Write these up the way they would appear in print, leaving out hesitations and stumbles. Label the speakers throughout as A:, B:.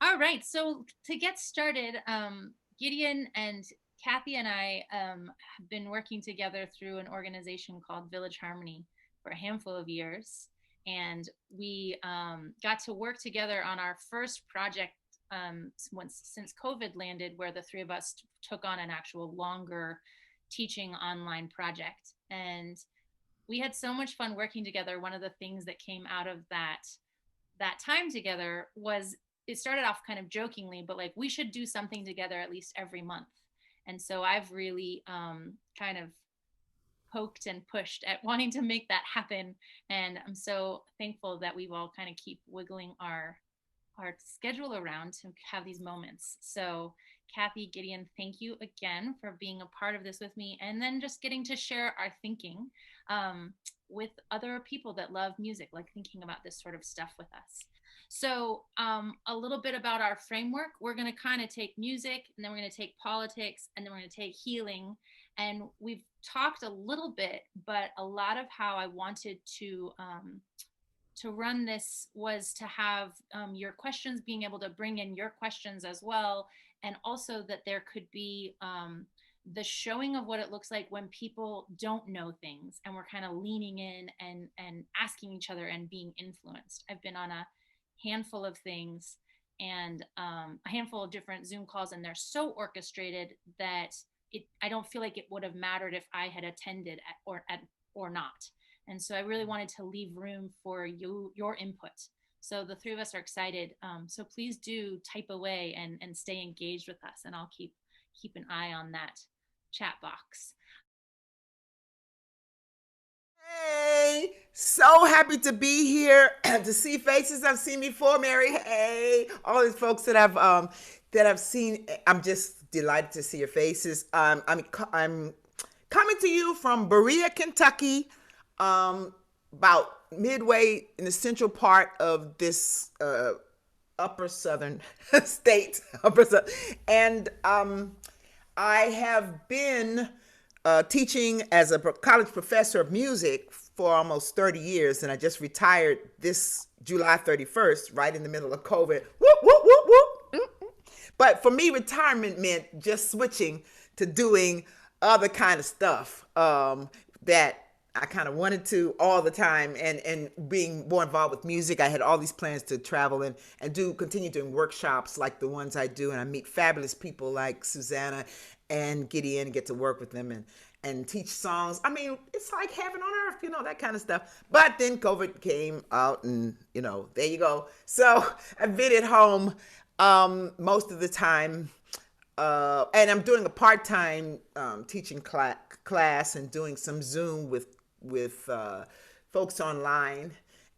A: All right. So to get started, Gideon and Kathy and I have been working together through an organization called Village Harmony for a handful of years. And we got to work together on our first project since COVID landed, where the three of us took on an actual longer teaching online project. And we had so much fun working together. One of the things that came out of that time together was, it started off kind of jokingly, but like we should do something together at least every month. And so I've really kind of poked and pushed at wanting to make that happen. And I'm so thankful that we've all kind of keep wiggling our schedule around to have these moments. So Kathy, Gideon, thank you again for being a part of this with me, and then just getting to share our thinking with other people that love music, like thinking about this sort of stuff with us. So a little bit about our framework. We're going to kind of take music, and then we're going to take politics, and then we're going to take healing. And we've talked a little bit, but a lot of how I wanted to run this was to have your questions, being able to bring in your questions as well, and also that there could be the showing of what it looks like when people don't know things, and we're kind of leaning in and asking each other and being influenced. I've been on a handful of things, and a handful of different Zoom calls, and they're so orchestrated that I don't feel like it would have mattered if I had attended or not. And so I really wanted to leave room for your input. So the three of us are excited. So please do type away and stay engaged with us, and I'll keep an eye on that chat box.
B: Hey, so happy to be here to see faces I've seen before, Mary. Hey, all these folks that I've seen. I'm just delighted to see your faces. I'm coming to you from Berea, Kentucky, about midway in the central part of this upper southern state, and I have been teaching as a college professor of music for almost 30 years, and I just retired this July 31st, right in the middle of COVID. Whoop, whoop, whoop, whoop. But for me, retirement meant just switching to doing other kind of stuff that I kind of wanted to all the time, and being more involved with music. I had all these plans to travel and continue doing workshops like the ones I do, and I meet fabulous people like Suzannah and Gideon, and get to work with them and teach songs. I mean, it's like heaven on earth, that kind of stuff. But then COVID came out, and there you go. So I've been at home most of the time, and I'm doing a part-time teaching class and doing some Zoom with folks online,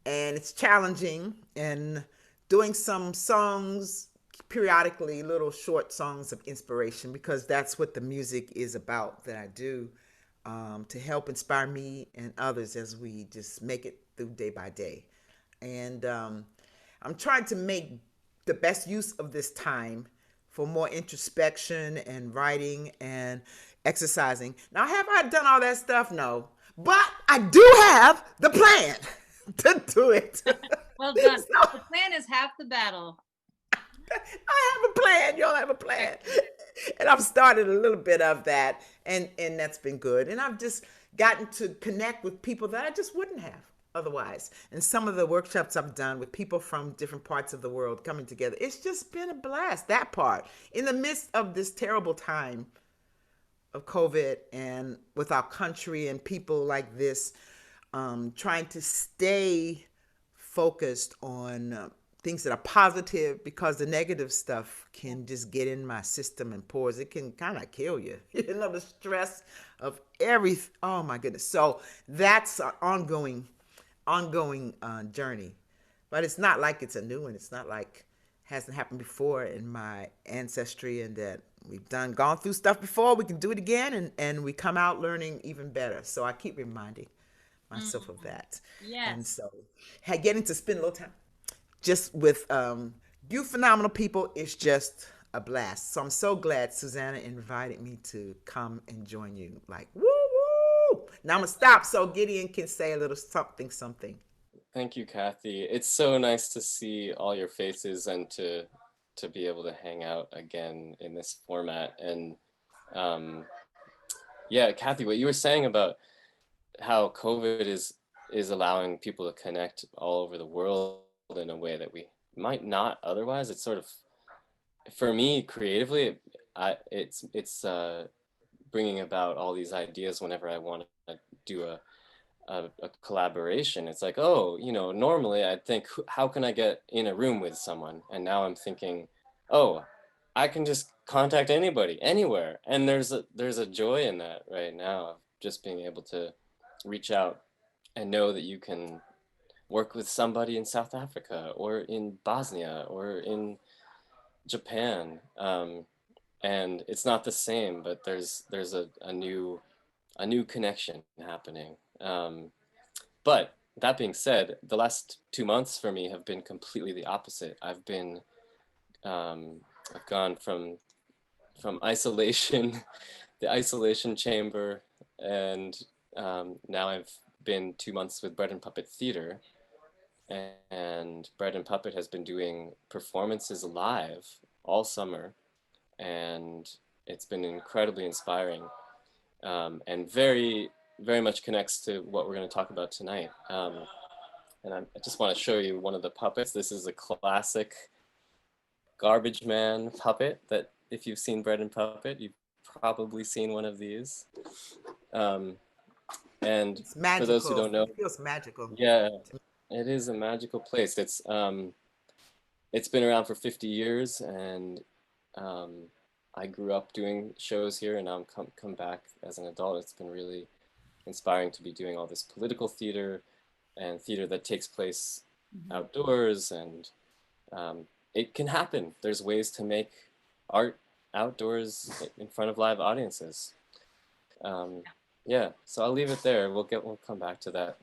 B: and it's challenging, and doing some songs periodically, little short songs of inspiration, because that's what the music is about that I do, to help inspire me and others as we just make it through day by day. And I'm trying to make the best use of this time for more introspection and writing and exercising. Now, have I done all that stuff? No. But I do have the plan to do it.
A: Well done.
B: So,
A: The plan is half the battle.
B: I have a plan. Y'all have a plan. And I've started a little bit of that, and that's been good. And I've just gotten to connect with people that I just wouldn't have otherwise. And some of the workshops I've done with people from different parts of the world coming together, it's just been a blast, that part. In the midst of this terrible time of COVID, and with our country and people like this, trying to stay focused on things that are positive, because the negative stuff can just get in my system and pores. It can kind of kill you. The stress of everything. Oh my goodness. So that's an ongoing journey. But it's not like it's a new one. It's not like hasn't happened before in my ancestry, and that we've gone through stuff before. We can do it again, and we come out learning even better. So I keep reminding myself of that. And
A: Yes.
B: so getting to spend a little time just with you phenomenal people is just a blast. So I'm so glad Suzannah invited me to come and join you. Like, woo woo. Now I'm gonna stop so Gideon can say a little something something.
C: Thank you, Kathy. It's so nice to see all your faces and to to be able to hang out again in this format. And um, yeah, Kathy, what you were saying about how COVID is allowing people to connect all over the world in a way that we might not otherwise. It's sort of, for me creatively, it's bringing about all these ideas whenever I want to do a collaboration. It's like, oh, normally I'd think, how can I get in a room with someone? And now I'm thinking, oh, I can just contact anybody, anywhere. And there's a joy in that right now of just being able to reach out and know that you can work with somebody in South Africa or in Bosnia or in Japan. And it's not the same, but there's a new connection happening. But that being said, the last 2 months for me have been completely the opposite. I've gone from isolation, the isolation chamber, and now I've been 2 months with Bread and Puppet Theater, and Bread and Puppet has been doing performances live all summer, and it's been incredibly inspiring, and very, very much connects to what we're going to talk about tonight. And I just want to show you one of the puppets. This is a classic Garbage Man puppet that, if you've seen Bread and Puppet, you've probably seen one of these. Um, and
B: It's
C: for those who
B: magical.
C: don't know,
B: It feels magical.
C: yeah, it is a magical place. It's been around for 50 years, and um, I grew up doing shows here, and now I'm come back as an adult. It's been really inspiring to be doing all this political theater and theater that takes place
A: Mm-hmm.
C: outdoors, and it can happen. There's ways to make art outdoors in front of live audiences. Um, yeah, so I'll leave it there. We'll come back to that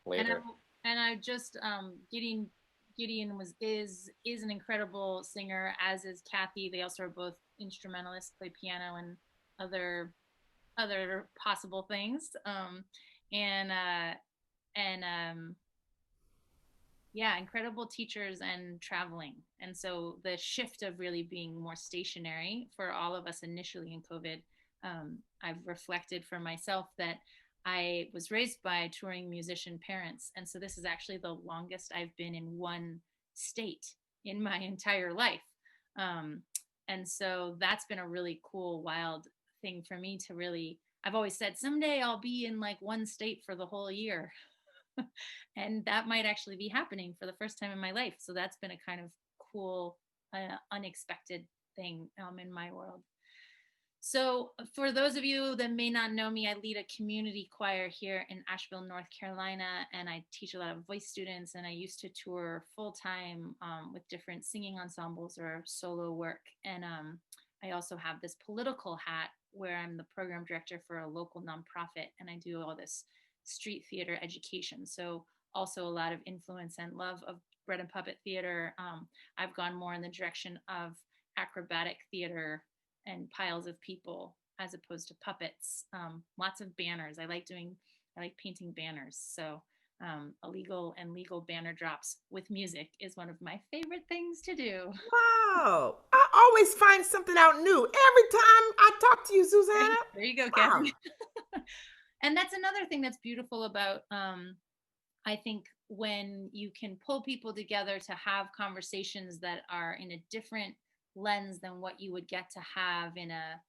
A: and
C: later.
A: I just Gideon is an incredible singer, as is Kathy. They also are both instrumentalists, play piano and other possible things. And and Yeah, incredible teachers and traveling. And so the shift of really being more stationary for all of us initially in COVID, I've reflected for myself that I was raised by touring musician parents. And so this is actually the longest I've been in one state in my entire life. Um, and so that's been a really cool, wild thing for me to really. I've always said someday I'll be in like one state for the whole year. And that might actually be happening for the first time in my life. So that's been a kind of cool, unexpected thing in my world. So, for those of you that may not know me, I lead a community choir here in Asheville, North Carolina, and I teach a lot of voice students. And I used to tour full time with different singing ensembles or solo work. And I also have this political hat where I'm the program director for a local nonprofit, and I do all this street theater education. So, also a lot of influence and love of Bread and Puppet Theater. I've gone more in the direction of acrobatic theater and piles of people as opposed to puppets. Lots of banners. I like painting banners. So illegal and legal banner drops with music is one of my favorite things to do.
B: Wow. I always find something out new every time I talk to you, Susanna.
A: There you go,
B: Wow.
A: Kathy. And that's another thing that's beautiful about, I think, when you can pull people together to have conversations that are in a different lens than what you would get to have in a,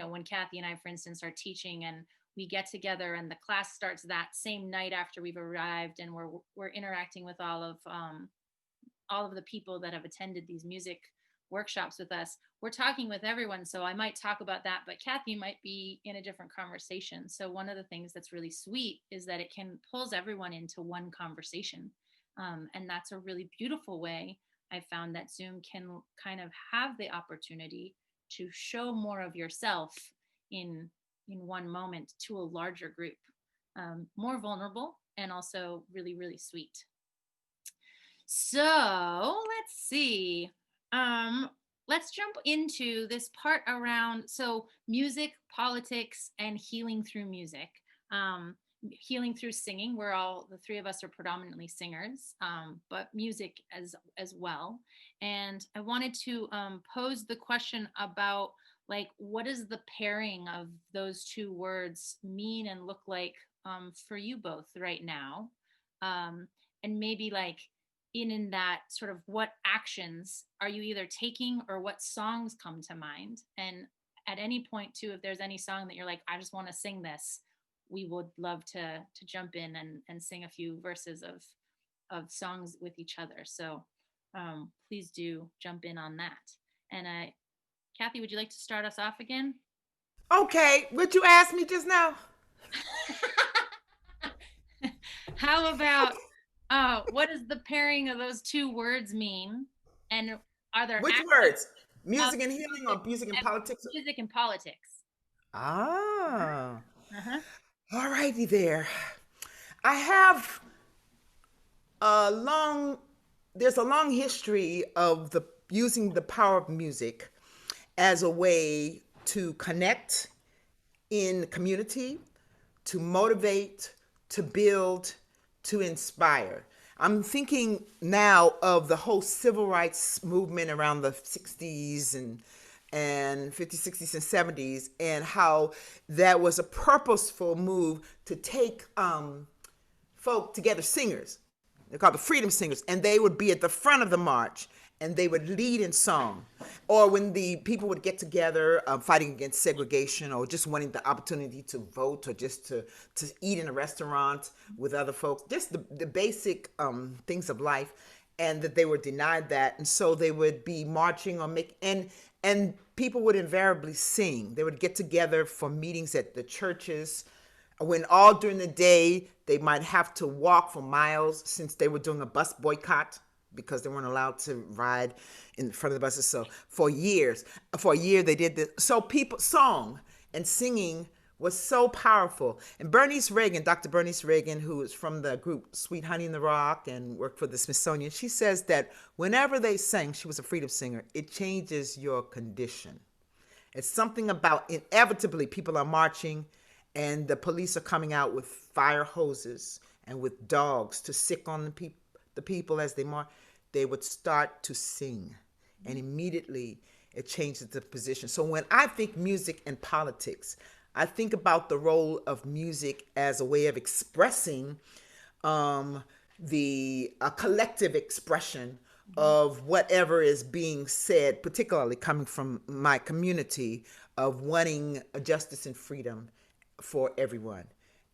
A: when Kathy and I, for instance, are teaching and we get together and the class starts that same night after we've arrived, and we're interacting with all of the people that have attended these music workshops with us. We're talking with everyone. So I might talk about that, but Kathy might be in a different conversation. So one of the things that's really sweet is that it can pulls everyone into one conversation. And that's a really beautiful way. I found that Zoom can kind of have the opportunity to show more of yourself in one moment to a larger group, more vulnerable and also really, really sweet. So let's see. Um, let's jump into this part around music, politics, and healing through music. healing through singing. We're all, the three of us are predominantly singers, but music as well. And I wanted to pose the question about, like, what does the pairing of those two words mean and look like for you both right now? And maybe like in that sort of, what actions are you either taking or what songs come to mind? And at any point too, if there's any song that you're like, I just want to sing this, we would love to jump in and sing a few verses of songs with each other. So please do jump in on that. And Kathy, would you like to start us off again?
B: Okay, what you asked me just now?
A: How about what does the pairing of those two words mean? And are there
B: Which words? Music and healing, or music and politics?
A: Music and politics.
B: Ah.
A: Uh-huh.
B: All righty there. I have there's a long history of using the power of music as a way to connect in community, to motivate, to build, to inspire. I'm thinking now of the whole civil rights movement around the 60s and 50s, 60s, and 70s, and how that was a purposeful move to take folk together, singers. They're called the Freedom Singers, and they would be at the front of the march, and they would lead in song. Or when the people would get together fighting against segregation, or just wanting the opportunity to vote, or just to eat in a restaurant with other folks, just the basic things of life, and that they were denied that. And so they would be marching or and people would invariably sing. They would get together for meetings at the churches, when all during the day they might have to walk for miles, since they were doing a bus boycott because they weren't allowed to ride in front of the buses. So for a year they did this. So song and singing was so powerful. And Dr. Bernice Reagan, who is from the group Sweet Honey in the Rock and worked for the Smithsonian, she says that whenever they sang, she was a freedom singer, it changes your condition. It's something about, inevitably, people are marching and the police are coming out with fire hoses and with dogs to sick on the people as they march. They would start to sing, and immediately it changes the position. So when I think music and politics, I think about the role of music as a way of expressing the collective expression of whatever is being said, particularly coming from my community, of wanting justice and freedom for everyone.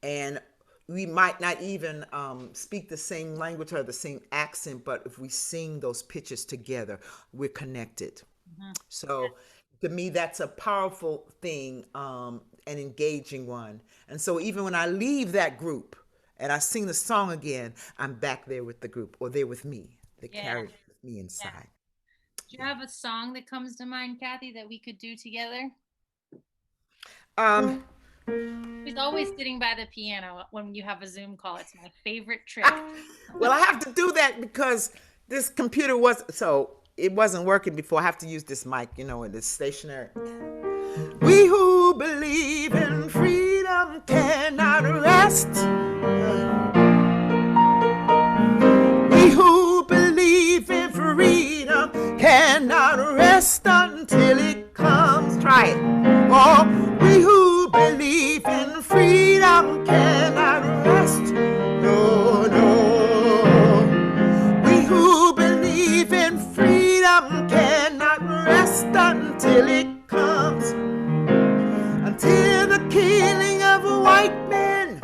B: And we might not even speak the same language or the same accent, but if we sing those pitches together, we're connected. Mm-hmm. So to me, that's a powerful thing, an engaging one. And so even when I leave that group and I sing the song again, I'm back there with the group, or they're with me. They carry it with me inside.
A: Yeah. Do you have a song that comes to mind, Kathy, that we could do together? He's always sitting by the piano when you have a Zoom call. It's my favorite trick.
B: Well, I have to do that because this computer it wasn't working before. I have to use this mic, and it's stationary. We who believe in freedom cannot rest. We who believe in freedom cannot rest until it comes. Try it. Oh, we who believe in freedom cannot rest. No, no. We who believe in freedom cannot rest until it comes. Until the killing of white men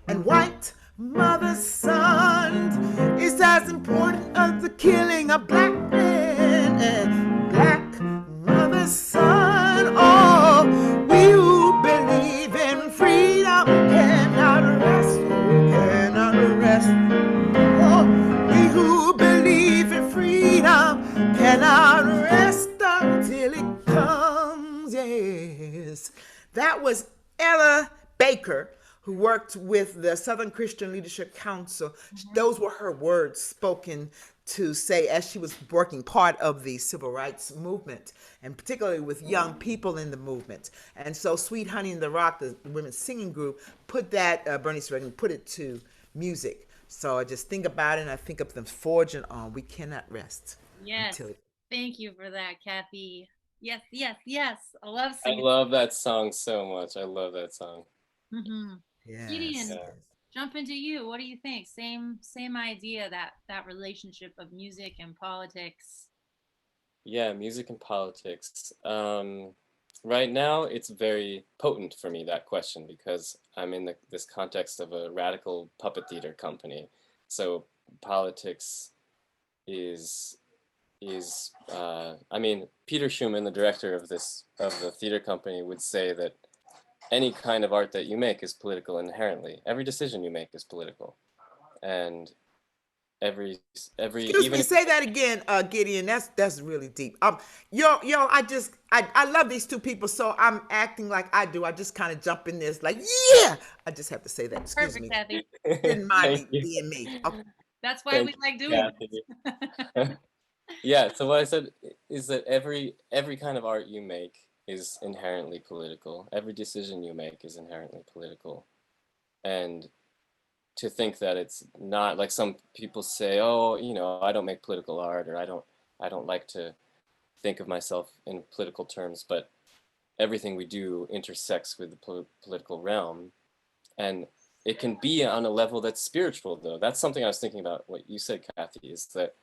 B: and white mother's sons is as important as the killing of black men and black mother's son. Oh, we who believe in freedom cannot rest, cannot rest. Oh, we who believe in freedom cannot rest until it comes. Yes, that was Ella Baker, who worked with the Southern Christian Leadership Council. Those were her words spoken to say, as she was working part of the civil rights movement, and particularly with young people in the movement. And so Sweet Honey in the Rock, the women's singing group, put that, Bernice Reagan put it to music. So I just think about it, and I think of them forging on. We cannot rest
A: Yes.
B: until.
A: Thank you for that, Kathy. Yes, yes, yes. I love
C: I
A: singing.
C: love that song so much. I love that song.
A: Mm-hmm.
B: Yes,
A: Gideon,
C: Yeah.
B: yes.
A: jump into you. What do you think? Same idea, that relationship of music and politics.
C: Yeah, music and politics. Right now, it's very potent for me, that question, because I'm in this context of a radical puppet theater company. So politics is I mean, Peter Schumann, the director of the theater company, would say that any kind of art that you make is political inherently. Every decision you make is political, and every
B: Excuse
C: even
B: me,
C: if
B: say that again, Gideon. That's really deep. Yo, I love these two people, so I'm acting like I do. I just kind of jump in this, like, yeah. I just have to say that. Excuse
A: Perfect,
B: me.
A: Kathy.
B: Didn't mind
C: thank
B: me
C: you,
B: being me. Okay.
A: That's why
C: thank
A: we like
C: you,
A: doing
C: Kathy.
A: this.
C: Yeah, so what I said is that every kind of art you make is inherently political. Every decision you make is inherently political. And to think that it's not, like some people say, oh, I don't make political art, or I don't like to think of myself in political terms, but everything we do intersects with the political realm. And it can be on a level that's spiritual, though. That's something I was thinking about what you said, Kathy, is that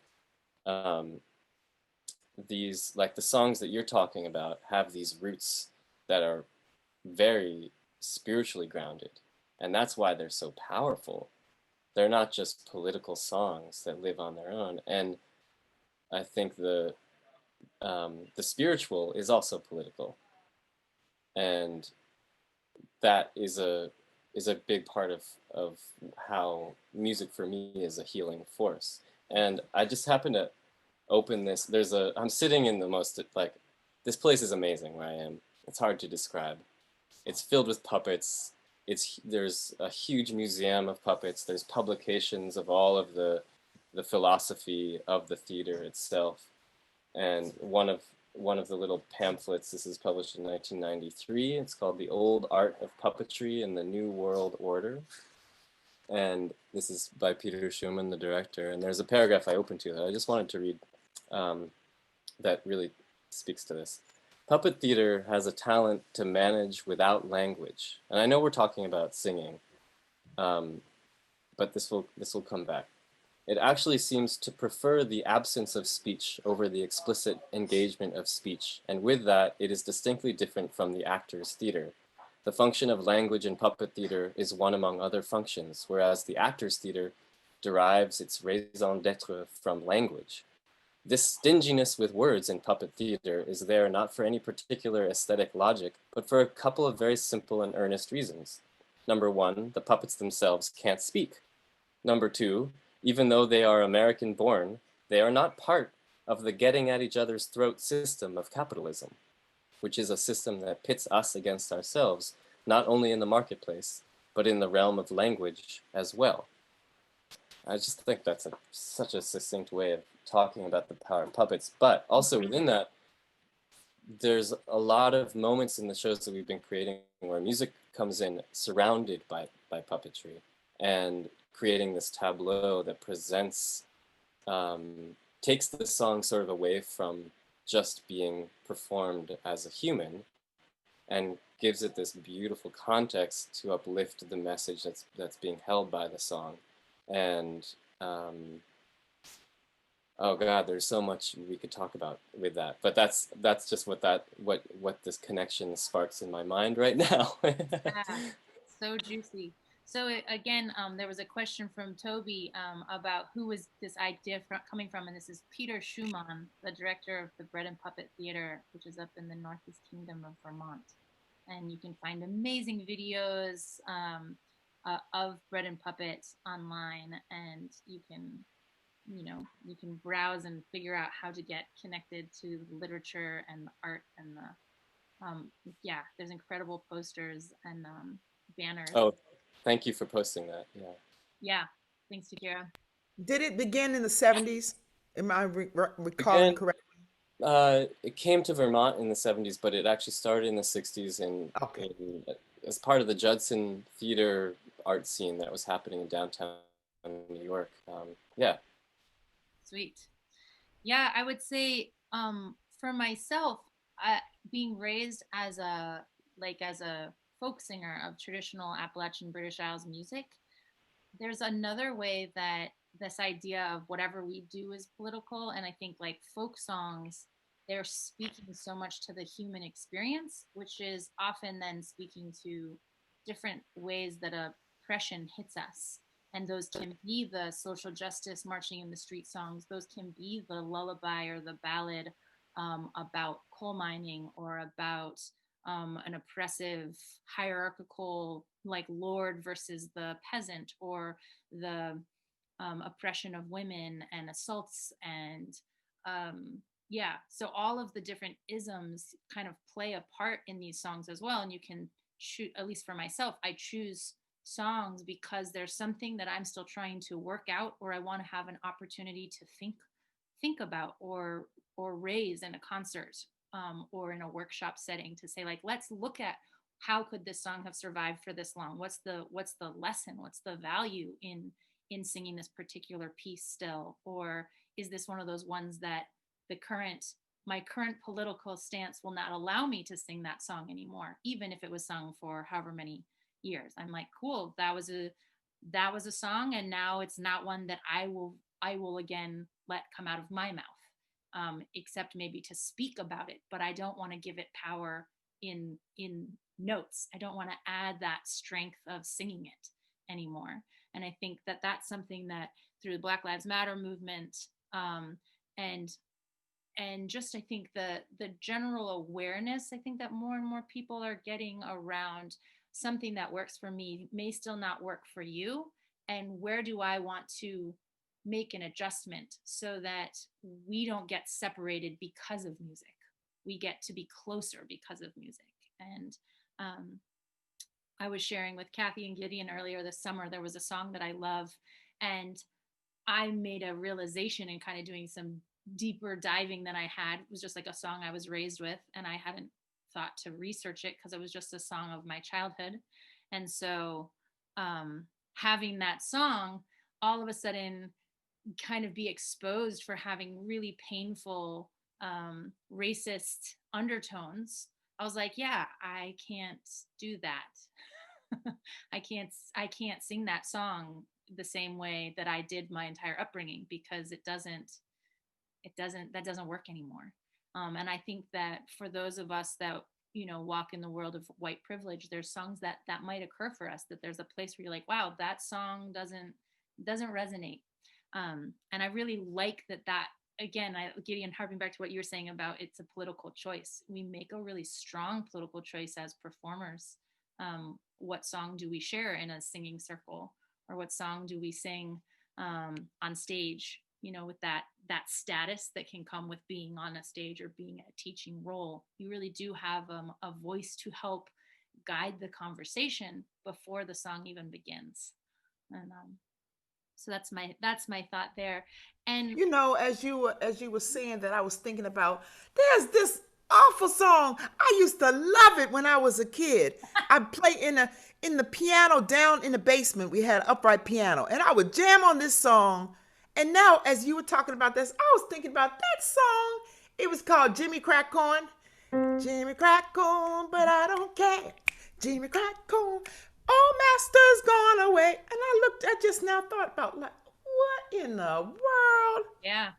C: um, these, like the songs that you're talking about, have these roots that are very spiritually grounded. And that's why they're so powerful. They're not just political songs that live on their own. And I think the spiritual is also political, and that is a big part of how music for me is a healing force. And I just happen to open this. I'm sitting in the most, like, this place is amazing where I am. It's hard to describe. It's filled with puppets. There's a huge museum of puppets. There's publications of all of the philosophy of the theater itself. And one of the little pamphlets, this is published in 1993. It's called The Old Art of Puppetry in the New World Order. And this is by Peter Schumann, the director. And there's a paragraph I opened to that I just wanted to read, um, that really speaks to this. Puppet theater has a talent to manage without language. And I know we're talking about singing, but this will come back. It actually seems to prefer the absence of speech over the explicit engagement of speech, and with that, it is distinctly different from the actor's theater. The function of language in puppet theater is one among other functions, whereas the actor's theater derives its raison d'etre from language. This stinginess with words in puppet theater is there not for any particular aesthetic logic, but for a couple of very simple and earnest reasons. Number one, the puppets themselves can't speak. Number two, even though they are American born, they are not part of the getting at each other's throat system of capitalism, which is a system that pits us against ourselves, not only in the marketplace, but in the realm of language as well. I just think that's such a succinct way of talking about the power of puppets. But also within that, there's a lot of moments in the shows that we've been creating where music comes in surrounded by puppetry, and creating this tableau that presents, takes the song sort of away from just being performed as a human, and gives it this beautiful context to uplift the message that's being held by the song. And oh God, there's so much we could talk about with that. But that's just what this connection sparks in my mind right now.
A: Yeah, so juicy. So again, there was a question from Toby about who was this idea coming from, and this is Peter Schumann, the director of the Bread and Puppet Theater, which is up in the Northeast Kingdom of Vermont. And you can find amazing videos of Bread and Puppet online, and you can browse and figure out how to get connected to the literature and the art and yeah, there's incredible posters and banners.
C: Oh, thank you for posting that. Yeah.
A: Yeah, thanks to Kira.
B: Did it begin in the 70s? Am I recalling
C: Again,
B: correctly?
C: it came to Vermont in the 70s, but it actually started in the 60s
B: Okay.
C: as part of the Judson Theater art scene that was happening in downtown New York. Yeah.
A: Sweet. Yeah, I would say for myself, being raised as a folk singer of traditional Appalachian British Isles music, there's another way that this idea of whatever we do is political. And I think like folk songs, they're speaking so much to the human experience, which is often then speaking to different ways that oppression hits us. And those can be the social justice marching in the street songs, those can be the lullaby or the ballad about coal mining or about an oppressive hierarchical like lord versus the peasant, or the oppression of women and assaults and yeah, so all of the different isms kind of play a part in these songs as well. And you can shoot, at least for myself, I choose songs because there's something that I'm still trying to work out, or I want to have an opportunity to think about or raise in a concert, or in a workshop setting, to say like, let's look at how could this song have survived for this long, what's the lesson, what's the value in singing this particular piece still, or is this one of those ones that the current my current political stance will not allow me to sing that song anymore, even if it was sung for however many years. I'm like, cool, that was a song, and now it's not one that I will again let come out of my mouth, except maybe to speak about it. But I don't want to give it power in notes. I don't want to add that strength of singing it anymore. And I think that that's something that through the Black Lives Matter movement, and just I think the general awareness, I think that more and more people are getting around something that works for me may still not work for you, and where do I want to make an adjustment so that we don't get separated because of music, we get to be closer because of music. And um, I was sharing with Kathy and Gideon earlier this summer, there was a song that I love, and I made a realization in kind of doing some deeper diving than I had. It was just like a song I was raised with, and I hadn't thought to research it because it was just a song of my childhood. And so having that song all of a sudden kind of be exposed for having really painful racist undertones, I was like, yeah, I can't do that. I can't sing that song the same way that I did my entire upbringing, because that doesn't work anymore. And I think that for those of us that walk in the world of white privilege, there's songs that might occur for us, that there's a place where you're like, wow, that song doesn't resonate. And I really like that again, Gideon, harping back to what you were saying about it's a political choice. We make a really strong political choice as performers. What song do we share in a singing circle, or what song do we sing on stage, with that status that can come with being on a stage or being a teaching role. You really do have a voice to help guide the conversation before the song even begins. And so that's my thought there. And
B: As you were saying that, I was thinking about, there's this awful song. I used to love it when I was a kid. I play in the piano down in the basement. We had an upright piano, and I would jam on this song. And now, as you were talking about this, I was thinking about that song. It was called Jimmy Crack Corn. Jimmy Crack Corn, but I don't care. Jimmy Crack Corn. Oh, master's gone away. And I just now thought about, like, what in the world?
A: yeah,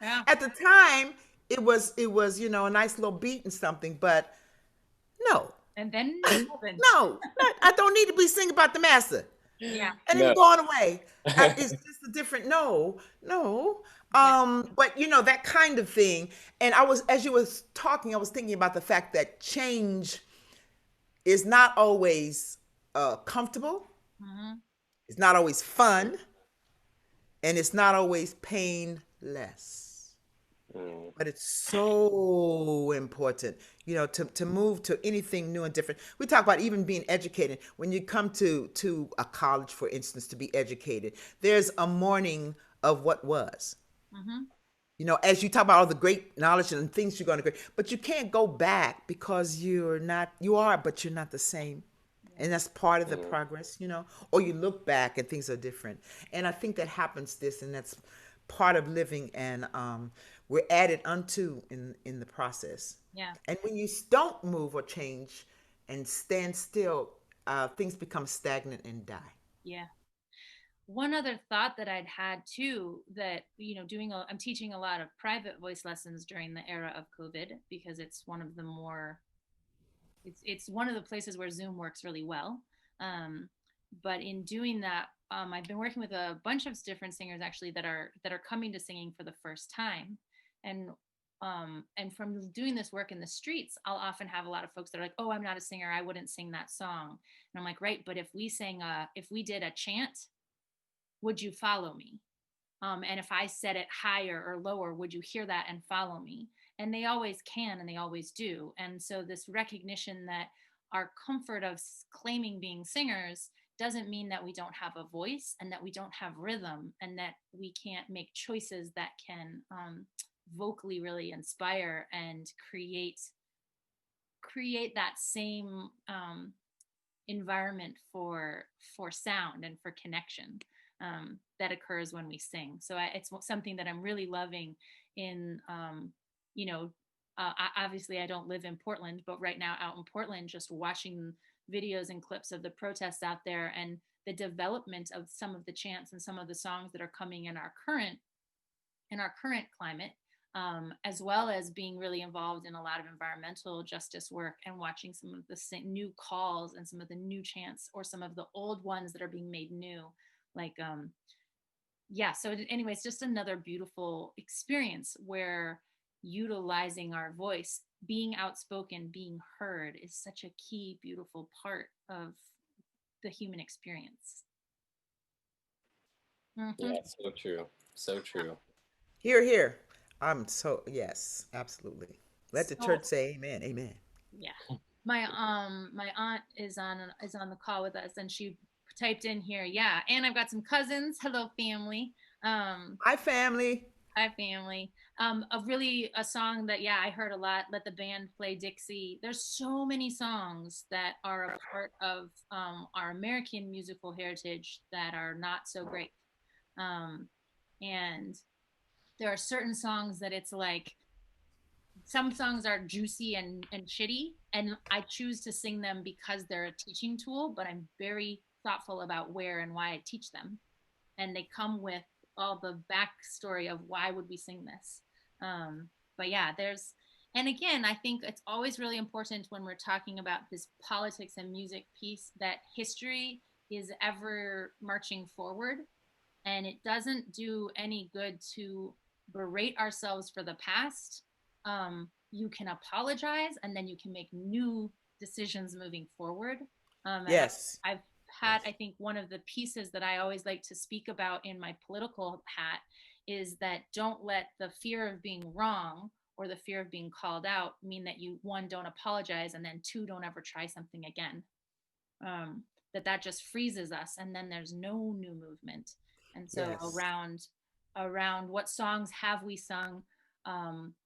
A: yeah.
B: At the time, it was a nice little beat and something, but no.
A: And then it happened.
B: No, I don't need to be singing about the master.
A: Yeah,
B: And
C: No.
B: then going away. It's just a different, no, no.
A: yeah.
B: But that kind of thing. And as you was talking, I was thinking about the fact that change is not always comfortable.
A: Mm-hmm.
B: It's not always fun, and it's not always painless.
C: Mm.
B: But it's so important, to move to anything new and different. We talk about even being educated. When you come to a college, for instance, to be educated, there's a morning of what was.
A: Mm-hmm.
B: As you talk about all the great knowledge and things you're going to create, but you can't go back because you're not, you are, but you're not the same.
A: Yeah.
B: And that's part of the
C: Mm.
B: progress. Or you look back and things are different. And I think that happens and that's part of living, and we're added unto in the process.
A: Yeah.
B: And when you don't move or change and stand still, things become stagnant and die.
A: Yeah. One other thought that I'd had too, that I'm teaching a lot of private voice lessons during the era of COVID, because it's one of the more it's one of the places where Zoom works really well. Um, but in doing that, I've been working with a bunch of different singers actually that are coming to singing for the first time. And um, and from doing this work in the streets, I'll often have a lot of folks that are like, "Oh, I'm not a singer, I wouldn't sing that song." And I'm like, "Right, but if we did a chant, would you follow me? And if I said it higher or lower, would you hear that and follow me?" And they always can, and they always do. And so this recognition that our comfort of claiming being singers doesn't mean that we don't have a voice, and that we don't have rhythm, and that we can't make choices that can vocally really inspire and create that same environment for sound and for connection that occurs when we sing. So it's something that I'm really loving in, you know, obviously I don't live in Portland, but right now out in Portland, just watching videos and clips of the protests out there, and the development of some of the chants and some of the songs that are coming in our current climate, as well as being really involved in a lot of environmental justice work, and watching some of the new calls and some of the new chants, or some of the old ones that are being made new. Like, yeah. So, anyways, just another beautiful experience where utilizing our voice, being outspoken, being heard is such a key, beautiful part of the human experience. Hmm.
C: Yeah, so true. So true.
B: Here, here. Yes, absolutely. Let the
A: So,
B: church say amen. Amen.
A: yeah. My aunt is on the call with us, and she typed in here, yeah, and I've got some cousins. Hello, family. um
B: Hi, family.
A: Hi, family. A song that, yeah, I heard a lot. Let the band play Dixie. There's so many songs that are a part of our American musical heritage that are not so great. um and there are certain songs that it's like, some songs are juicy and shitty, and I choose to sing them because they're a teaching tool, but I'm very thoughtful about where and why I teach them, and they come with all the backstory of why would we sing this. But yeah, and again, I think it's always really important when we're talking about this politics and music piece, that history is ever marching forward, and it doesn't do any good to berate ourselves for the past. You can apologize, and then you can make new decisions moving forward. And
B: Yes.
A: I've had,
B: Yes.
A: I think, one of the pieces that I always like to speak about in my political hat is that don't let the fear of being wrong or the fear of being called out mean that you, one, don't apologize, and then two, don't ever try something again. um, that just freezes us, and then there's no new movement. And so
B: Yes.
A: around what songs have we sung,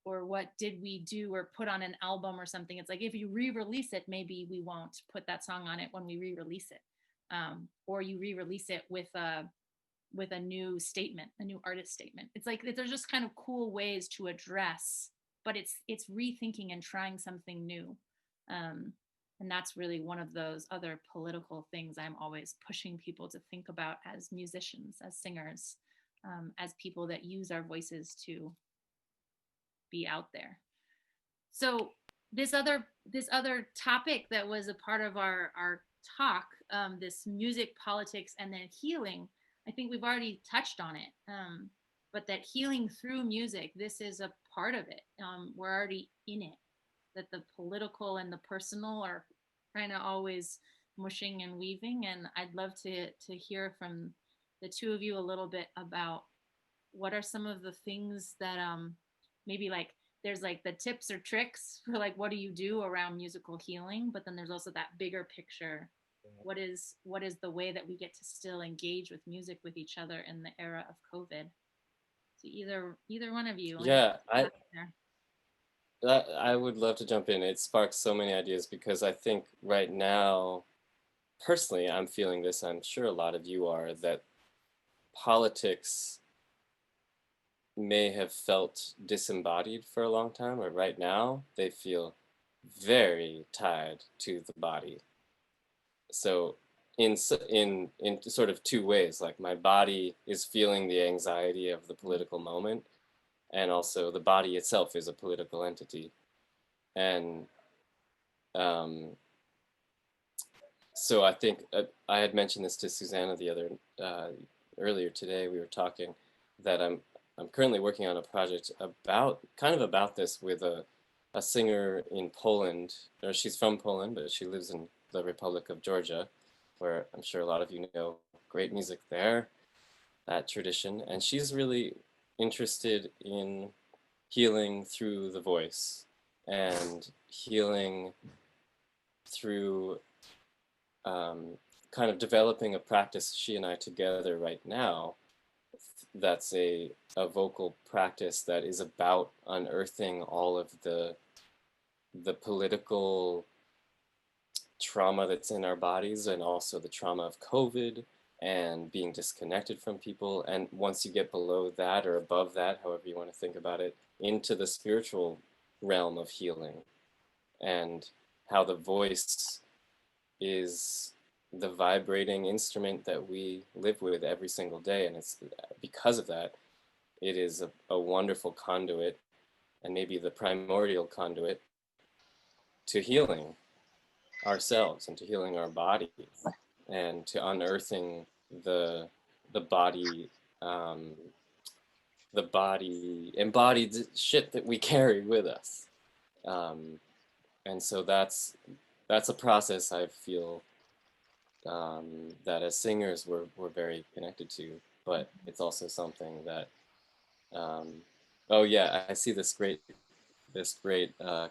A: or what did we do or put on an album or something, it's like, if you re-release it, maybe we won't put that song on it when we re-release it. Or you re-release it with a new statement, a new artist statement. It's like there's just kind of cool ways to address, but it's rethinking and trying something new. um, and that's really one of those other political things I'm always pushing people to think about, as musicians, as singers, as people that use our voices to be out there. So this other topic that was a part of our talk, this music, politics, and then healing, I think we've already touched on it. But that healing through music, this is a part of it. We're already in it. That the political and the personal are kind of always mushing and weaving. And I'd love to hear from the two of you a little bit about what are some of the things that, maybe, like, there's like the tips or tricks for, like, what do you do around musical healing, but then there's also that bigger picture. What is the way that we get to still engage with music with each other in the era of COVID? to either one of you.
C: Yeah, I would love to jump in. It sparks so many ideas because I think right now, personally, I'm feeling this. I'm sure a lot of you are, that politics may have felt disembodied for a long time, or right now they feel very tied to the body. So in sort of two ways, like my body is feeling the anxiety of the political moment, and also the body itself is a political entity. And um, so I think I had mentioned this to Suzannah the other earlier today. We were talking that I'm currently working on a project about about this with a singer in Poland. Or she's from Poland, but she lives in the Republic of Georgia, where I'm sure a lot of you know great music there, that tradition. And she's really interested in healing through the voice and healing through kind of developing a practice, she and I together right now, that's a vocal practice that is about unearthing all of the political trauma that's in our bodies, and also the trauma of COVID and being disconnected from people. And once you get below that or above that, however you want to think about it, into the spiritual realm of healing, and how the voice is the vibrating instrument that we live with every single day. And it's because of that, it is a wonderful conduit, and maybe the primordial conduit to healing ourselves and to healing our body, and to unearthing the the body um, the body embodied shit that we carry with us. Um, and so that's a process I feel that as singers we're very connected to, but it's also something that um, oh yeah, I see this great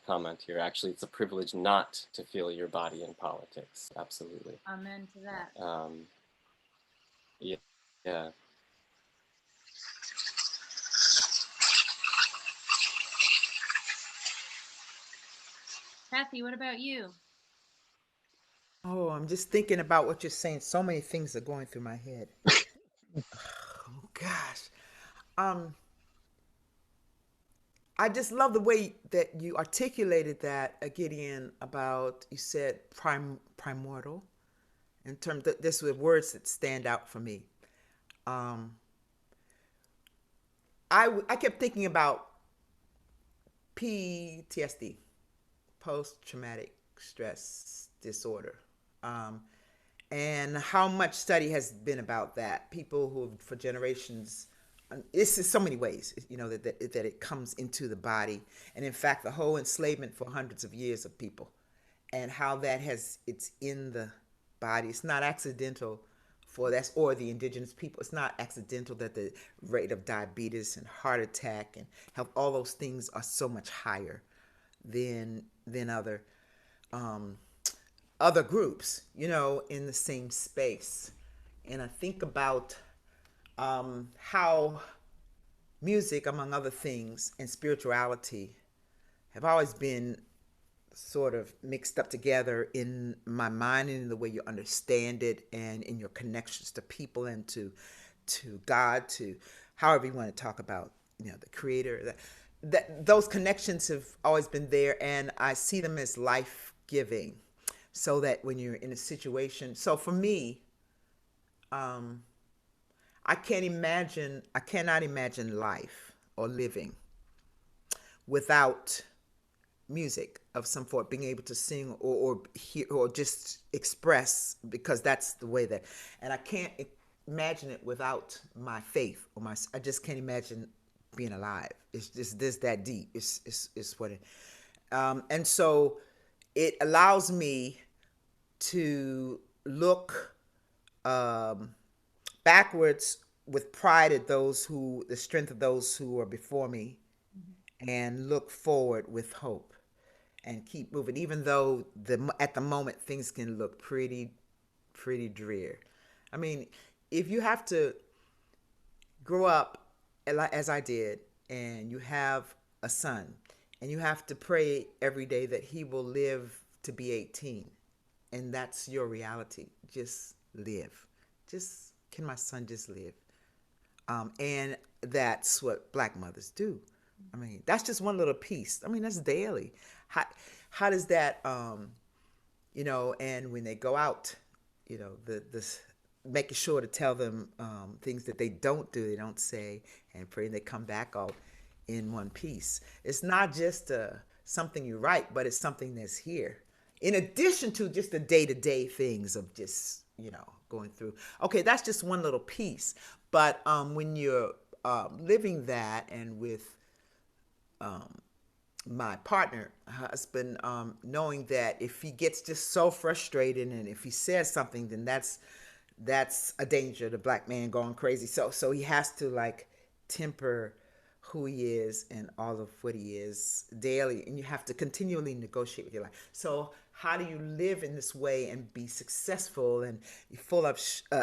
C: comment here. Actually, it's a privilege not to feel your body in politics. Absolutely.
A: Amen to that.
C: Yeah, yeah.
A: Kathy, what about you?
B: Oh, I'm just thinking about what you're saying. So many things are going through my head. Oh gosh. Um, I just love the way that you articulated that, Gideon, about you said primordial in terms of this were words that stand out for me. Um, I kept thinking about PTSD, post traumatic stress disorder, um, and how much study has been about that. People who for generations, it's in so many ways, that it comes into the body, and in fact, the whole enslavement for hundreds of years of people, and how it's in the body. It's not accidental for that's or the indigenous people. It's not accidental that the rate of diabetes and heart attack and health, all those things are so much higher than um, other groups, in the same space. And I think about how music, among other things, and spirituality have always been sort of mixed up together in my mind and in the way you understand it and in your connections to people and to God, to however you want to talk about, the creator. That those connections have always been there, and I see them as life giving. So that when you're in a situation, so for me, um, I cannot imagine life or living without music of some sort, being able to sing or hear or just express, because that's the way that, and I can't imagine it without my faith or I just can't imagine being alive. It's just this that deep. It's what it, and so it allows me to look um, backwards with pride at the strength of those who are before me, and look forward with hope and keep moving, even though at the moment things can look pretty drear. I mean, if you have to grow up as I did, and you have a son, and you have to pray every day that he will live to be 18, and that's your reality. Just live. Just, can my son just live? And that's what Black mothers do. I mean, that's just one little piece. I mean, that's daily. How does that, and when they go out, this making sure to tell them things that they don't do, they don't say, and praying they come back all in one piece. It's not just something you write, but it's something that's here. In addition to just the day-to-day things of just, going through. Okay, that's just one little piece. But when you're living that, and with my partner, husband, knowing that if he gets just so frustrated, and if he says something, then that's a danger, the Black man going crazy. So he has to like temper who he is and all of what he is daily, and you have to continually negotiate with your life. So how do you live in this way and be successful and be full of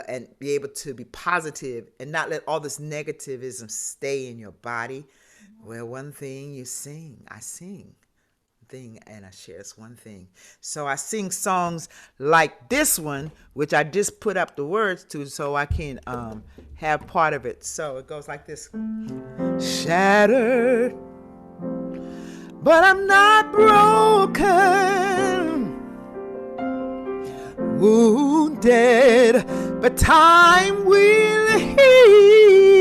B: and be able to be positive and not let all this negativism stay in your body? Well, one thing, I sing thing, and I share this one thing. So I sing songs like this one, which I just put up the words to so I can have part of it. So it goes like this. Shattered, but I'm not broken. Wounded, but time will heal.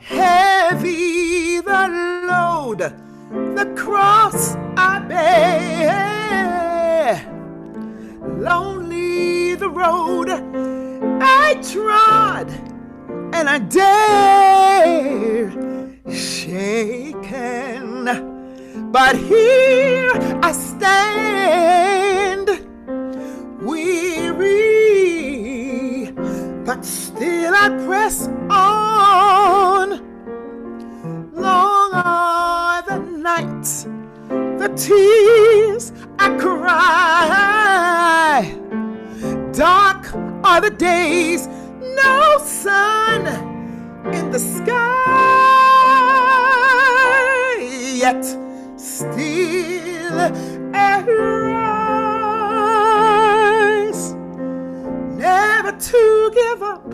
B: Heavy the load, the cross I bear. Lonely the road I trod, and I dare. Shaken, but here I stand. Weary, but still I press on. Long are the nights, the tears I cry. Dark are the days, no sun in the sky. Yet still I rise. Never to give up,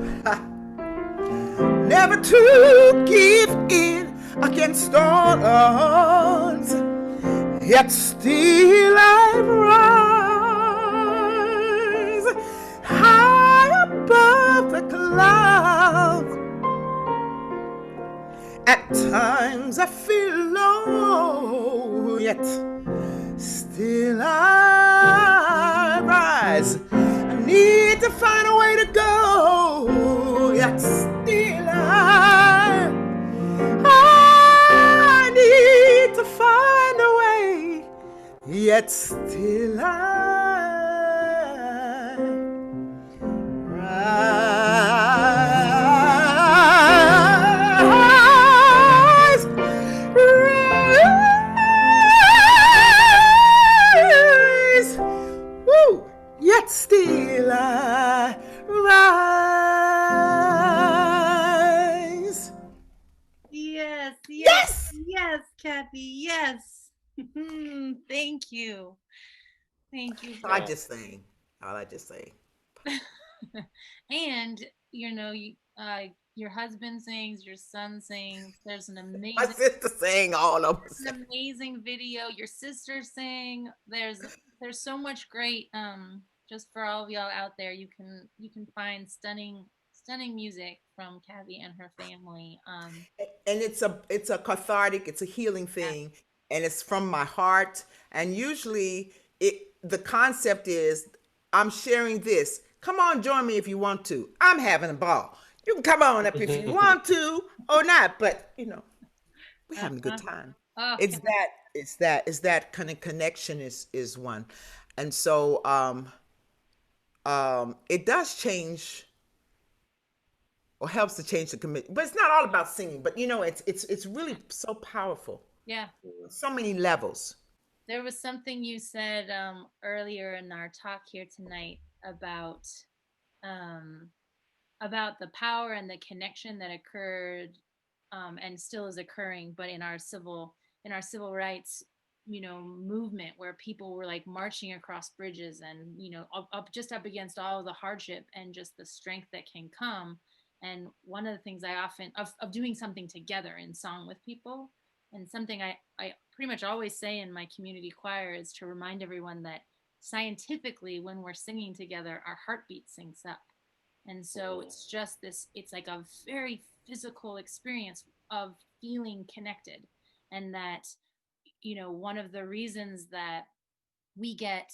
B: never to give in against all odds. Yet still I rise high above the clouds. At times I feel low, yet still I rise. I need to find a way to go, yet still I need to find a way, yet still I rise, rise, woo, yet still I rise.
A: Yes,
B: Yes!
A: yes, Kathy, yes. Thank you. Thank you.
B: I just sing. All I just say.
A: And your husband sings, your son sings. There's an
B: My
A: amazing,
B: sister sang, all of them.
A: an amazing video. Your sister sang. There's so much great. Just for all of y'all out there, you can find stunning music from Kathy and her family.
B: And it's a cathartic, it's a healing
A: Yeah,
B: thing, and it's from my heart. And usually the concept is, I'm sharing this. Come on, join me if you want to. I'm having a ball. You can come on up if you want to or not, but we're having a good
A: uh-huh.
B: time.
A: Oh,
B: It's that kind of connection is one. And so it does change, or helps to change the commitment. But it's not all about singing. But it's really so powerful.
A: yeah.
B: So many levels.
A: There was something you said earlier in our talk here tonight about um, about the power and the connection that occurred, and still is occurring, but in our civil rights, movement, where people were like marching across bridges and just up against all of the hardship and just the strength that can come. And one of the things I often of doing something together in song with people, and something I pretty much always say in my community choir, is to remind everyone that scientifically, when we're singing together, our heartbeat syncs up. And so it's just this, it's like a very physical experience of feeling connected. And that, one of the reasons that we get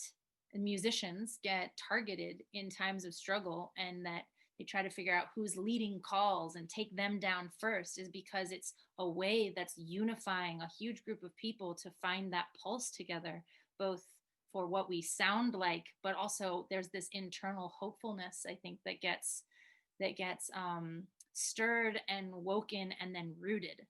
A: musicians get targeted in times of struggle, and that they try to figure out who's leading calls and take them down first, is because it's a way that's unifying a huge group of people to find that pulse together, both for what we sound like, but also there's this internal hopefulness, I think, that gets stirred and woken and then rooted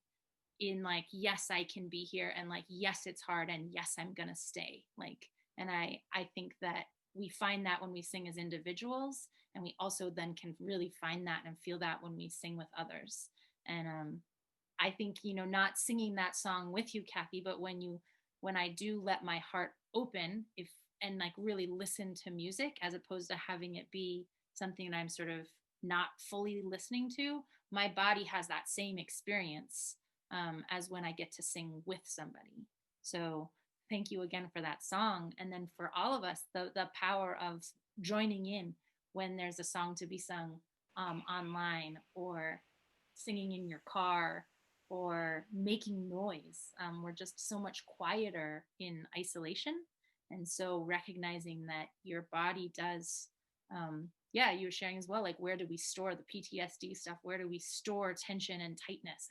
A: in, like, yes, I can be here, and like, yes, it's hard, and yes, I'm gonna stay, like. And I think that we find that when we sing as individuals, and we also then can really find that and feel that when we sing with others. And I think, not singing that song with you, Kathy, but when I do let my heart open, if and like really listen to music, as opposed to having it be something that I'm sort of not fully listening to, my body has that same experience, as when I get to sing with somebody. So thank you again for that song. And then for all of us, the power of joining in when there's a song to be sung, online, or singing in your car, or making noise. We're just so much quieter in isolation. And so recognizing that your body does, yeah, you were sharing as well, like, where do we store the PTSD stuff? Where do we store tension and tightness?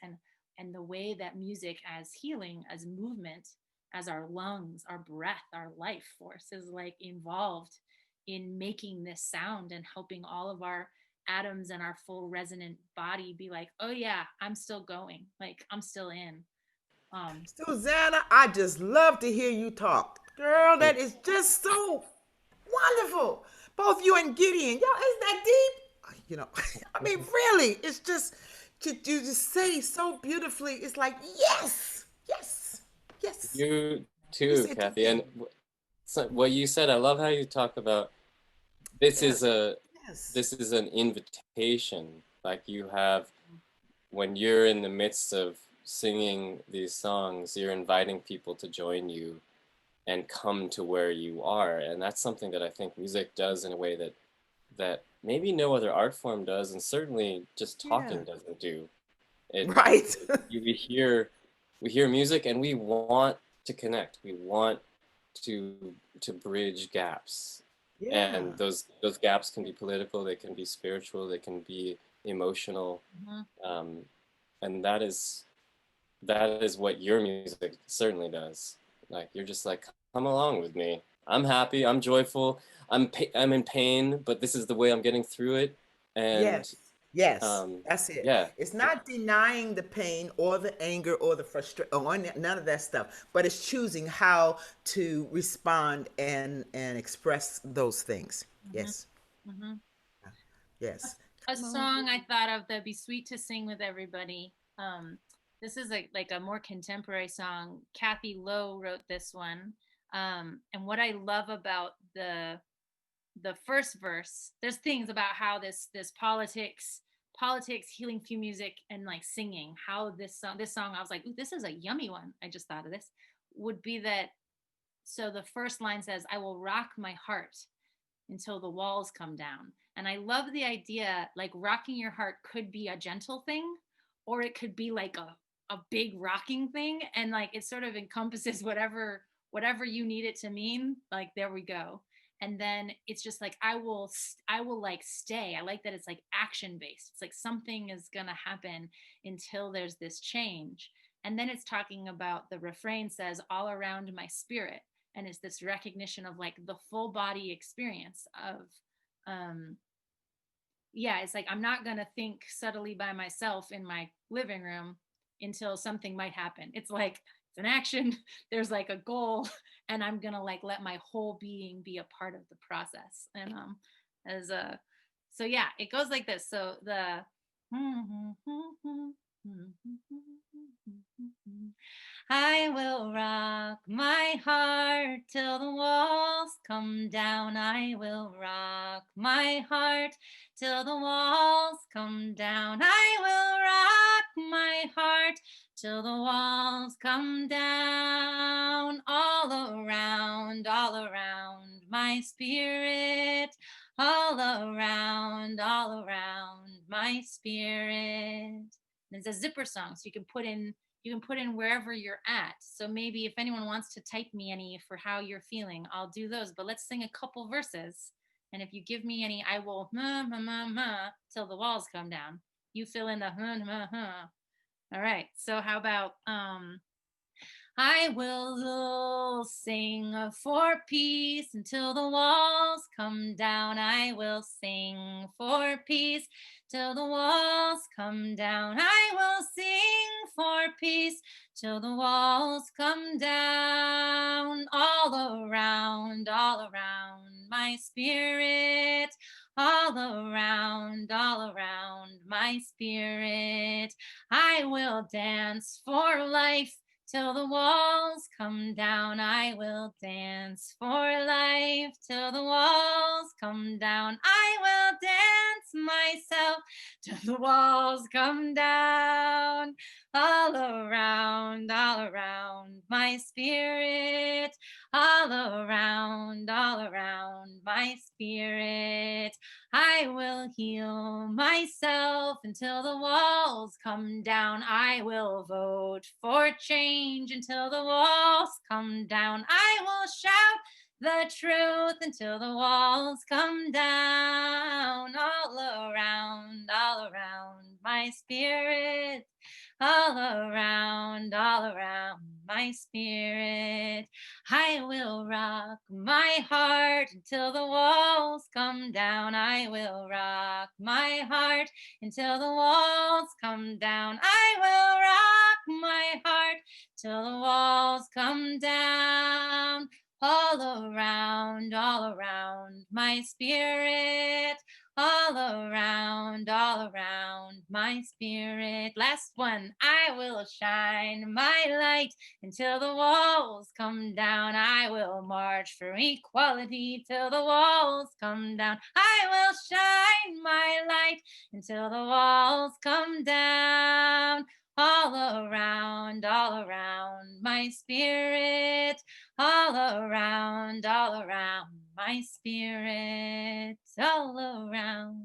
A: And the way that music as healing, as movement, as our lungs, our breath, our life force is like involved in making this sound and helping all of our atoms and our full resonant body be like, oh yeah, I'm still going, like, I'm still in.
B: Suzannah, I just love to hear you talk. Girl, that is just so wonderful. Both you and Gideon, y'all, is that deep? I mean, really, it's just, you just say so beautifully. It's like, yes, yes, yes.
C: You
B: You
C: too,
B: say it too
C: Kathy.
B: good.
C: And so what you said, I love how you talk about this
B: Yes,
C: is a
B: yes,
C: this is an invitation. Like, you have, when you're in the midst of singing these songs, you're inviting people to join you and come to where you are. And that's something that I think music does in a way that maybe no other art form does, and certainly just
B: yeah.
C: talking doesn't do. It
B: Right.
C: we hear music and we want to connect. We want to bridge gaps. And
B: Yeah.
C: those gaps can be political, they can be spiritual, they can be emotional.
A: Mm-hmm.
C: Um, and that is what your music certainly does. Like, you're just like, come along with me. I'm happy, I'm joyful, I'm in pain, but this is the way I'm getting through it. And
B: Yes. Yes.
C: um,
B: That's it.
C: yeah,
B: It's not denying the pain or the anger or the frustration or none of that stuff, but it's choosing how to respond and express those things.
A: Mm-hmm.
B: Yes.
A: Mm-hmm.
B: Yes.
A: A
B: Come on.
A: song I thought of that'd be sweet to sing with everybody. This is like a more contemporary song. Kathy Lowe wrote this one. And what I love about the first verse, there's things about how this politics, healing through music, and like singing, how this song I was like, ooh, this is a yummy one, I just thought of this, would be that. So the first line says, I will rock my heart until the walls come down. And I love the idea, like, rocking your heart could be a gentle thing, or it could be like a big rocking thing. And like, it sort of encompasses whatever you need it to mean. Like, there we go. And then it's just like, I will like stay. I like that it's like action based. It's like something is going to happen until there's this change. And then it's talking about, the refrain says, all around my spirit. And it's this recognition of like the full body experience of, um yeah, it's like, I'm not going to think subtly by myself in my living room until something might happen. It's like, it's an action, there's like a goal, and I'm going to like let my whole being be a part of the process. And as a So yeah, it goes like this. So the I will rock my heart till the walls come down. I will rock my heart till the walls come down. I will rock my heart till the walls come down. All around my spirit. All around my spirit. And it's a zipper song, so you can put in wherever you're at. So maybe if anyone wants to type me any for how you're feeling, I'll do those. But let's sing a couple verses. And if you give me any, I will till the walls come down. You fill in the All right. So how about I will sing for peace until the walls come down. I will sing for peace till the walls come down. I will sing for peace till the walls come down. All around my spirit. All around my spirit. I will dance for life till the walls come down. I will dance for life till the walls come down. I will dance myself till the walls come down. All around my spirit. All around my spirit. I will heal myself until the walls come down. I will vote for change until the walls come down. I will shout the truth until the walls come down. All around my spirit. All around my spirit. I will rock my heart until the walls come down. I will rock my heart until the walls come down. I will rock my heart till the walls come down. All around my spirit. All around my spirit. Last one. I will shine my light until the walls come down. I will march for equality till the walls come down. I will shine my light until the walls come down. All around my spirit. All around my spirit. All around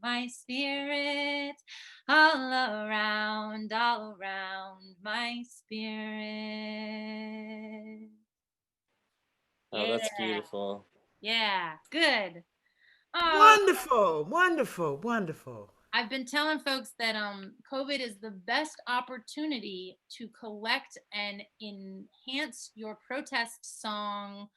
A: my spirit. All around my spirit.
C: Oh, that's beautiful.
A: Yeah, good. Oh,
B: Wonderful, wonderful, wonderful.
A: I've been telling folks that COVID is the best opportunity to collect and enhance your protest song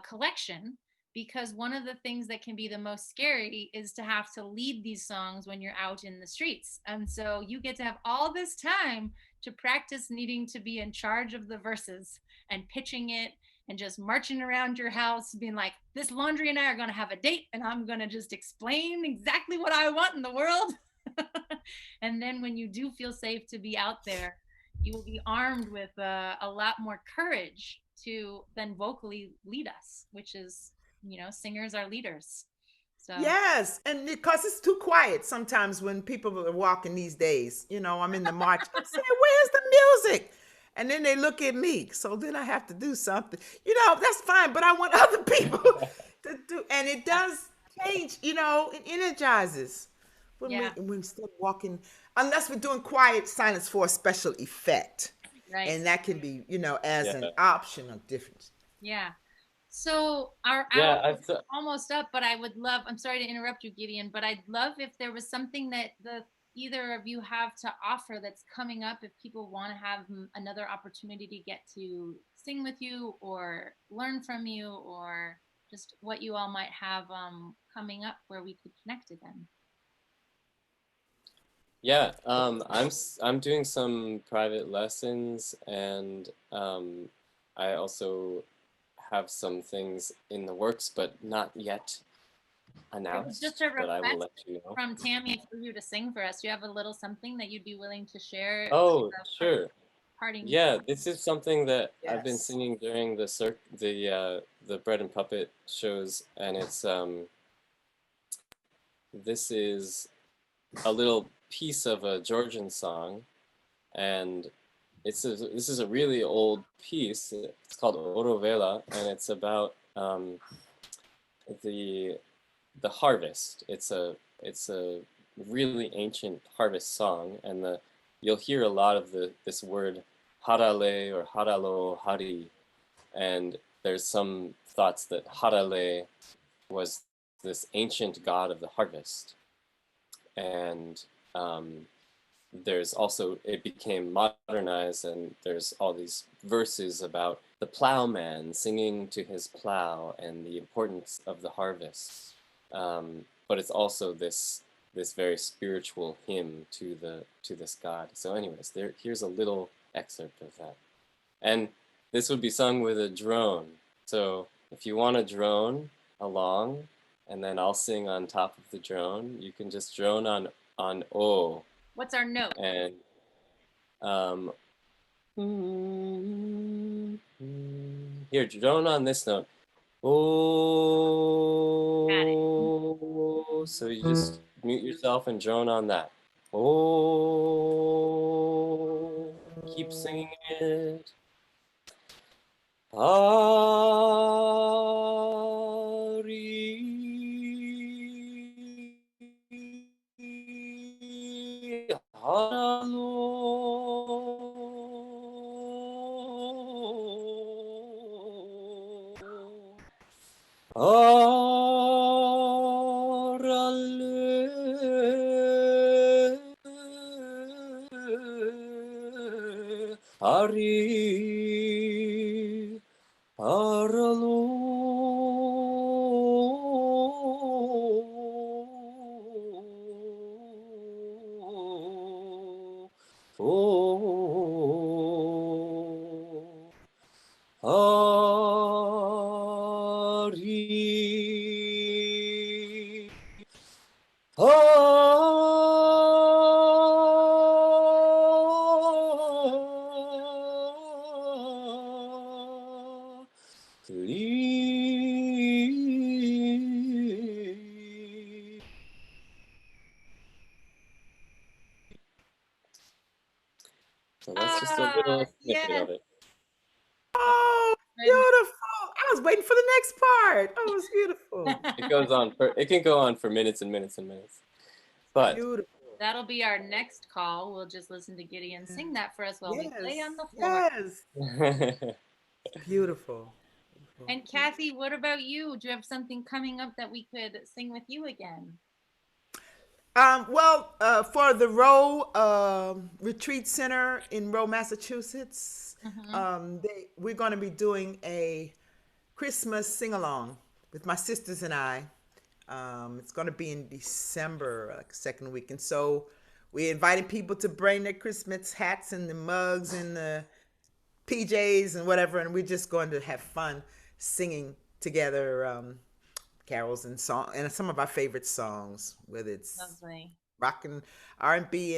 A: collection, because one of the things that can be the most scary is to have to lead these songs when you're out in the streets. And so you get to have all this time to practice needing to be in charge of the verses and pitching it and just marching around your house being like, this Laundry and I are going to have a date and I'm going to just explain exactly what I want in the world. And then when you do feel safe to be out there, you will be armed with a lot more courage to then vocally lead us, which is, singers are leaders. So
B: Yes, and because it's too quiet sometimes when people are walking these days. I'm in the march. I'm saying, "Where's the music?" And then they look at me. So then I have to do something. That's fine, but I want other people to do. And it does change. It energizes when we
A: yeah,
B: when instead of walking, unless we're doing quiet silence for a special effect,
A: right.
B: and that can be, as an
C: Yeah.
B: option of difference.
A: Yeah. So our hour
C: Yeah,
A: is almost up, but I'm sorry to interrupt you, Gideon, but I'd love if there was something that either of you have to offer that's coming up, if people want to have another opportunity to get to sing with you or learn from you, or just what you all might have coming up where we could connect again.
C: yeah. I'm doing some private lessons, and I also have some things in the works, but not yet
A: It was just a
C: announced, but I will
A: request
C: let you know.
A: from Tammy for you to sing for us. Do you have a little something that you'd be willing to share?
C: Oh,
A: Part,
C: sure.
A: parting.
C: Yeah, this is something that I've been
B: Yes.
C: singing during the bread and puppet shows, and it's this is a little piece of a Georgian song, and this is a really old piece. It's called Orovela, and it's about the the harvest. It's a really ancient harvest song, and the you'll hear a lot of the this word harale or haralo hari, and there's some thoughts that harale was this ancient god of the harvest, and there's also it became modernized, and there's all these verses about the plowman singing to his plow and the importance of the harvest, but it's also this very spiritual hymn to this god. So anyways, here's a little excerpt of that, and this would be sung with a drone. So if you want to drone along, and then I'll sing on top of the drone, you can just drone on O.
A: What's our note?
C: And um, here, drone on this note. Oh, so you just mute yourself and drone on that. Oh, keep singing it. Hari, Halo. Orale, Hari, Aralo. Oh, Hari, Hari. So that's just a little snippet
A: Yes.
C: of it.
B: Oh,
A: Goodness.
B: beautiful. I was waiting for the next part. Oh, it was beautiful.
C: It goes on for it can go on for minutes and minutes and minutes. But
B: Beautiful.
A: That'll be our next call. We'll just listen to Gideon sing that for us while we
B: Yes.
A: lay on the floor.
B: Yes. Beautiful. Beautiful.
A: And Kathy, what about you? Do you have something coming up that we could sing with you again?
B: For the Row Retreat Center in Row, Massachusetts,
A: Mm-hmm.
B: we're going to be doing a Christmas sing along with my sisters and I. It's going to be in December, like second week, and so we're inviting people to bring their Christmas hats and the mugs and the PJs and whatever, and we're just going to have fun singing together. Carols and song and some of our favorite songs, whether it's
A: Lovely.
B: rock and R&B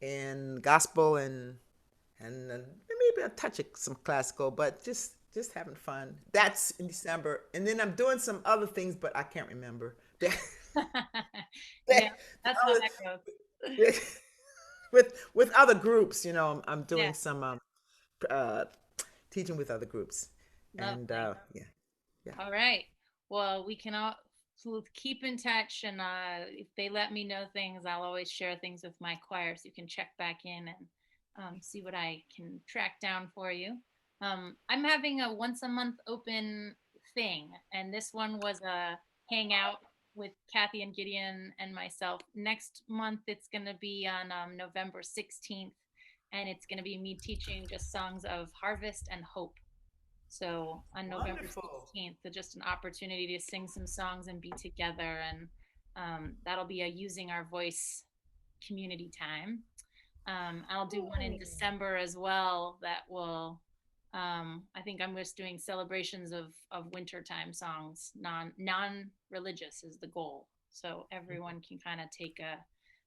B: and gospel and maybe a touch of some classical, but just having fun. That's in December, and then I'm doing some other things, but I can't remember.
A: Yeah, that's how that goes.
B: with other groups, I'm
A: Yeah,
B: doing some uh, teaching with other groups, and
A: lovely.
B: yeah, yeah.
A: All right. Well, we can all keep in touch, and if they let me know things, I'll always share things with my choir, so you can check back in and see what I can track down for you. I'm having a once a month open thing, and this one was a hangout with Kathy and Gideon and myself. Next month, it's going to be on November 16th, and it's going to be me teaching just songs of harvest and hope. So on November
B: Wonderful.
A: 16th, just an opportunity to sing some songs and be together. And that'll be a using our voice community time. I'll do one in
B: Oh,
A: December as well that will I think I'm just doing celebrations of wintertime songs. Non-religious is the goal, so everyone can kind of take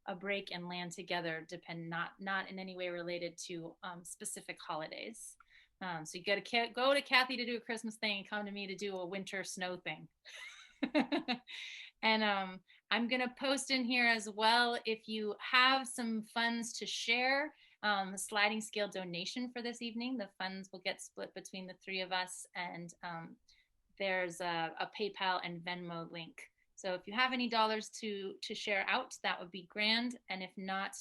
A: a break and land together. Not in any way related to specific holidays. So you got to go to Kathy to do a Christmas thing and come to me to do a winter snow thing. And I'm going to post in here as well if you have some funds to share. The sliding scale donation for this evening. The funds will get split between the three of us, and there's a PayPal and Venmo link. So if you have any dollars to share out, that would be grand. And if not,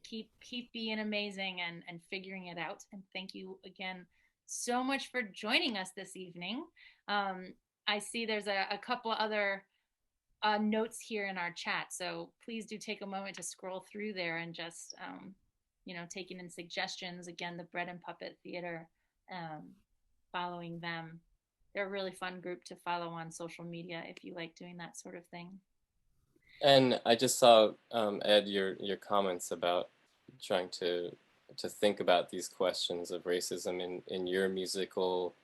A: keep being amazing and figuring it out. And thank you again so much for joining us this evening. I see there's a couple other notes here in our chat, so please do take a moment to scroll through there and just taking in suggestions. Again, the Bread and Puppet Theater, following them. They're a really fun group to follow on social media if you like doing that sort of thing.
C: And I just saw, Ed, your comments about trying to think about these questions of racism in your musical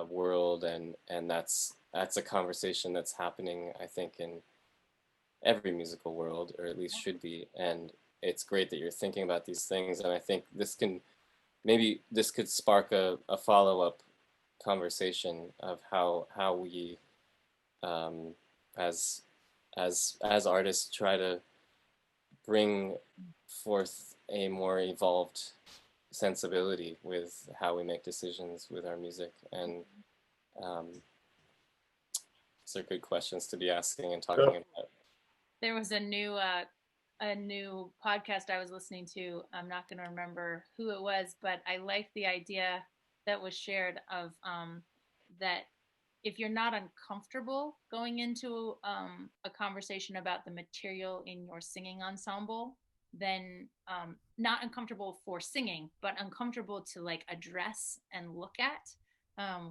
C: world, and that's a conversation that's happening, I think, in every musical world, or at least should be. And it's great that you're thinking about these things, and I think this could spark a follow-up conversation of how we as artists try to bring forth a more evolved sensibility with how we make decisions with our music. And these are good questions to be asking and talking about.
A: There was a new podcast I was listening to. I'm not going to remember who it was, but I liked the idea that was shared of that if you're not uncomfortable going into a conversation about the material in your singing ensemble, then not uncomfortable for singing, but uncomfortable to like address and look at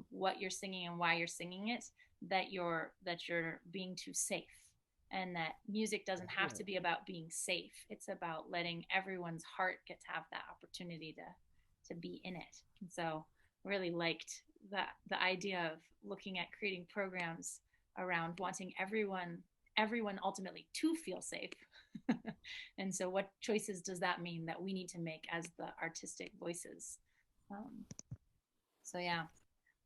A: what you're singing and why you're singing it, that you're being too safe. And that music doesn't have to be about being safe. It's about letting everyone's heart get to have that opportunity to be in it. And so really liked the idea of looking at creating programs around wanting everyone ultimately to feel safe. And so what choices does that mean that we need to make as the artistic voices? So yeah,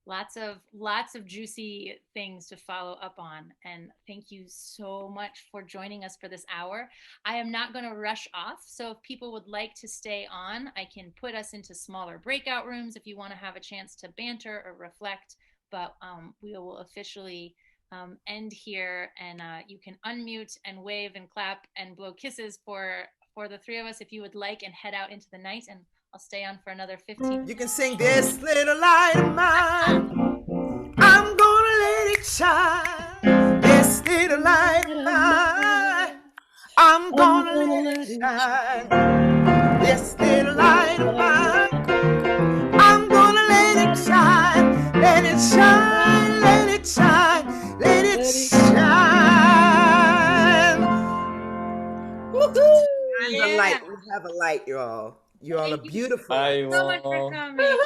A: lots of juicy things to follow up on. And thank you so much for joining us for this hour. I am not going to rush off, so if people would like to stay on, I can put us into smaller breakout rooms if you want to have a chance to banter or reflect. But we will officially end here, and you can unmute and wave and clap and blow kisses for the three of us if you would like, and head out into the night. And I'll stay on for another 15.
B: You can sing This Little Light of Mine, I'm gonna let it shine. This little light of mine, I'm gonna let it shine. This little light of mine, I'm gonna let it shine. Let it shine, let it shine, let it shine. Woohoo! Yeah. The light. We have a light, y'all. You all are beautiful.
C: Bye,
A: so much for coming.